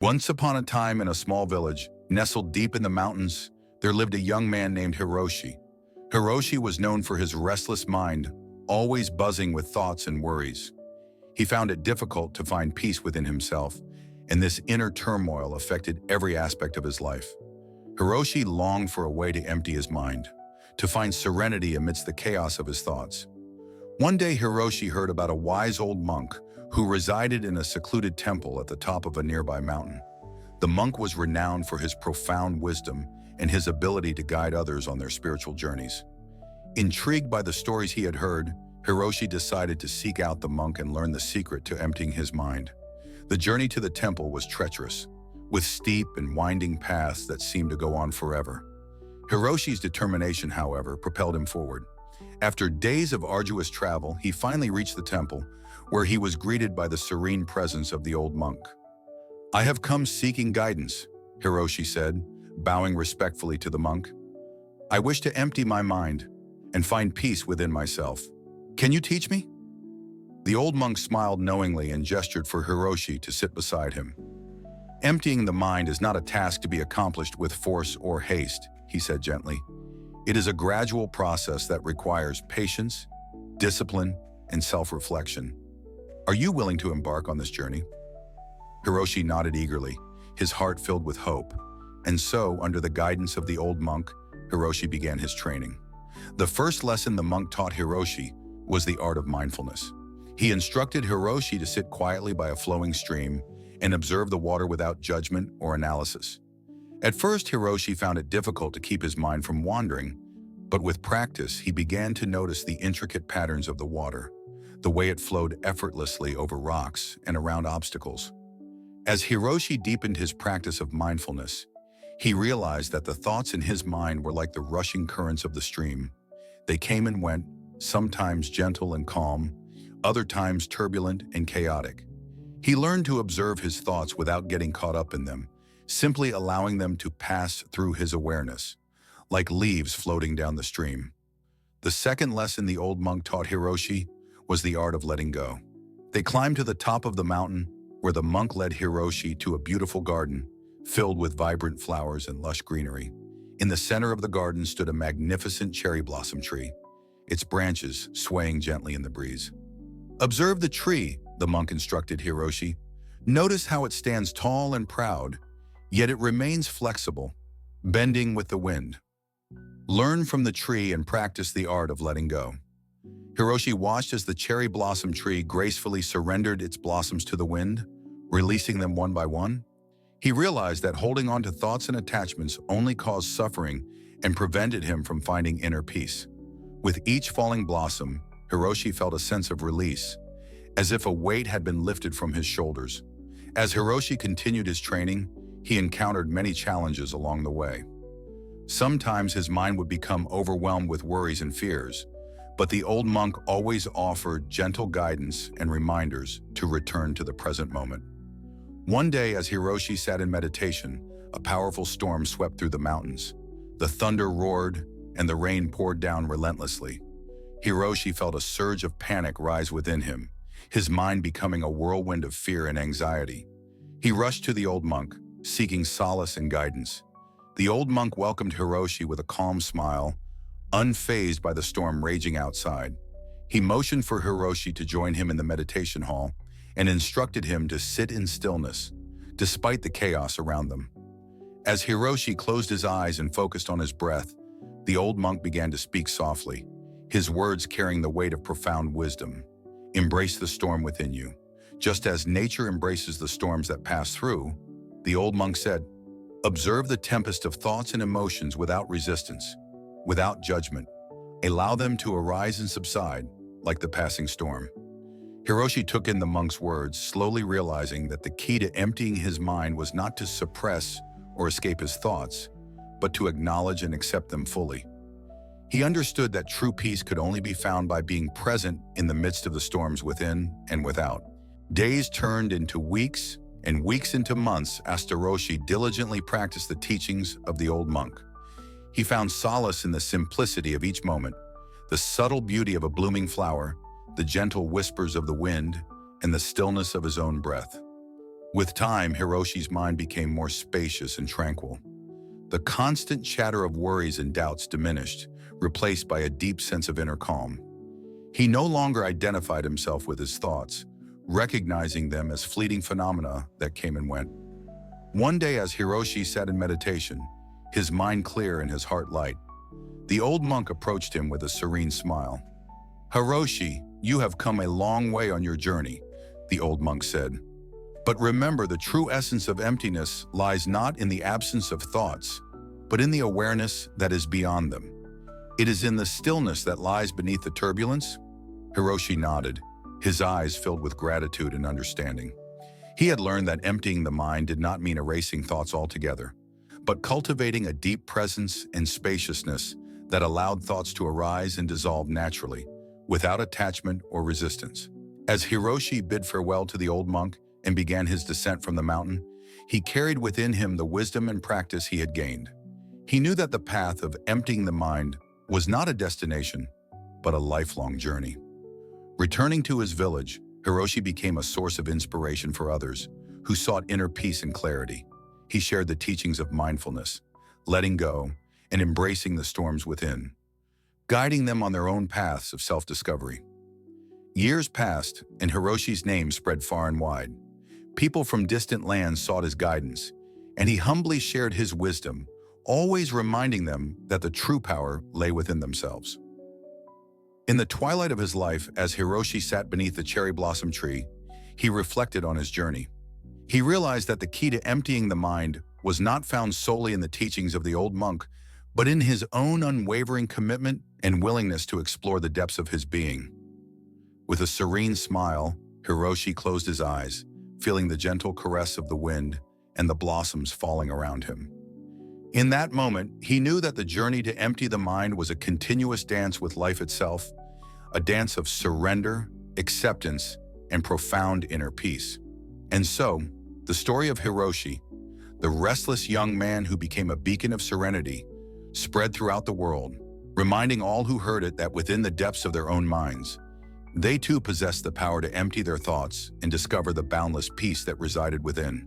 Once upon a time in a small village, nestled deep in the mountains, there lived a young man named Hiroshi. Hiroshi was known for his restless mind, always buzzing with thoughts and worries. He found it difficult to find peace within himself, and this inner turmoil affected every aspect of his life. Hiroshi longed for a way to empty his mind, to find serenity amidst the chaos of his thoughts. One day Hiroshi heard about a wise old monk who resided in a secluded temple at the top of a nearby mountain. The monk was renowned for his profound wisdom and his ability to guide others on their spiritual journeys. Intrigued by the stories he had heard, Hiroshi decided to seek out the monk and learn the secret to emptying his mind. The journey to the temple was treacherous, with steep and winding paths that seemed to go on forever. Hiroshi's determination, however, propelled him forward. After days of arduous travel, he finally reached the temple, where he was greeted by the serene presence of the old monk. "I have come seeking guidance," Hiroshi said, bowing respectfully to the monk. "I wish to empty my mind and find peace within myself. Can you teach me?" The old monk smiled knowingly and gestured for Hiroshi to sit beside him. "Emptying the mind is not a task to be accomplished with force or haste," he said gently. "It is a gradual process that requires patience, discipline, and self-reflection. Are you willing to embark on this journey?" Hiroshi nodded eagerly, his heart filled with hope. And so, under the guidance of the old monk, Hiroshi began his training. The first lesson the monk taught Hiroshi was the art of mindfulness. He instructed Hiroshi to sit quietly by a flowing stream and observe the water without judgment or analysis. At first, Hiroshi found it difficult to keep his mind from wandering, but with practice, he began to notice the intricate patterns of the water, the way it flowed effortlessly over rocks and around obstacles. As Hiroshi deepened his practice of mindfulness, he realized that the thoughts in his mind were like the rushing currents of the stream. They came and went, sometimes gentle and calm, other times turbulent and chaotic. He learned to observe his thoughts without getting caught up in them, simply allowing them to pass through his awareness, like leaves floating down the stream. The second lesson the old monk taught Hiroshi was the art of letting go. They climbed to the top of the mountain, where the monk led Hiroshi to a beautiful garden, filled with vibrant flowers and lush greenery. In the center of the garden stood a magnificent cherry blossom tree, its branches swaying gently in the breeze. "Observe the tree," the monk instructed Hiroshi. "Notice how it stands tall and proud, yet it remains flexible, bending with the wind. Learn from the tree and practice the art of letting go." Hiroshi watched as the cherry blossom tree gracefully surrendered its blossoms to the wind, releasing them one by one. He realized that holding on to thoughts and attachments only caused suffering and prevented him from finding inner peace. With each falling blossom, Hiroshi felt a sense of release, as if a weight had been lifted from his shoulders. As Hiroshi continued his training, he encountered many challenges along the way. Sometimes his mind would become overwhelmed with worries and fears, but the old monk always offered gentle guidance and reminders to return to the present moment. One day, as Hiroshi sat in meditation, a powerful storm swept through the mountains. The thunder roared, and the rain poured down relentlessly. Hiroshi felt a surge of panic rise within him, his mind becoming a whirlwind of fear and anxiety. He rushed to the old monk, seeking solace and guidance. The old monk welcomed Hiroshi with a calm smile, unfazed by the storm raging outside. He motioned for Hiroshi to join him in the meditation hall and instructed him to sit in stillness, despite the chaos around them. As Hiroshi closed his eyes and focused on his breath, the old monk began to speak softly, his words carrying the weight of profound wisdom. "Embrace the storm within you. Just as nature embraces the storms that pass through," the old monk said, "observe the tempest of thoughts and emotions without resistance, without judgment. Allow them to arise and subside, like the passing storm." Hiroshi took in the monk's words, slowly realizing that the key to emptying his mind was not to suppress or escape his thoughts, but to acknowledge and accept them fully. He understood that true peace could only be found by being present in the midst of the storms within and without. Days turned into weeks, and weeks into months as Hiroshi diligently practiced the teachings of the old monk. He found solace in the simplicity of each moment, the subtle beauty of a blooming flower, the gentle whispers of the wind, and the stillness of his own breath. With time, Hiroshi's mind became more spacious and tranquil. The constant chatter of worries and doubts diminished, replaced by a deep sense of inner calm. He no longer identified himself with his thoughts, recognizing them as fleeting phenomena that came and went. One day, as Hiroshi sat in meditation, his mind clear and his heart light, the old monk approached him with a serene smile. "Hiroshi, you have come a long way on your journey," the old monk said. "But remember, the true essence of emptiness lies not in the absence of thoughts, but in the awareness that is beyond them. It is in the stillness that lies beneath the turbulence." Hiroshi nodded, his eyes filled with gratitude and understanding. He had learned that emptying the mind did not mean erasing thoughts altogether, but cultivating a deep presence and spaciousness that allowed thoughts to arise and dissolve naturally, without attachment or resistance. As Hiroshi bid farewell to the old monk and began his descent from the mountain, he carried within him the wisdom and practice he had gained. He knew that the path of emptying the mind was not a destination, but a lifelong journey. Returning to his village, Hiroshi became a source of inspiration for others who sought inner peace and clarity. He shared the teachings of mindfulness, letting go, and embracing the storms within, guiding them on their own paths of self-discovery. Years passed, and Hiroshi's name spread far and wide. People from distant lands sought his guidance, and he humbly shared his wisdom, always reminding them that the true power lay within themselves. In the twilight of his life, as Hiroshi sat beneath the cherry blossom tree, he reflected on his journey. He realized that the key to emptying the mind was not found solely in the teachings of the old monk, but in his own unwavering commitment and willingness to explore the depths of his being. With a serene smile, Hiroshi closed his eyes, feeling the gentle caress of the wind and the blossoms falling around him. In that moment, he knew that the journey to empty the mind was a continuous dance with life itself, a dance of surrender, acceptance, and profound inner peace. And so, the story of Hiroshi, the restless young man who became a beacon of serenity, spread throughout the world, reminding all who heard it that within the depths of their own minds, they too possessed the power to empty their thoughts and discover the boundless peace that resided within.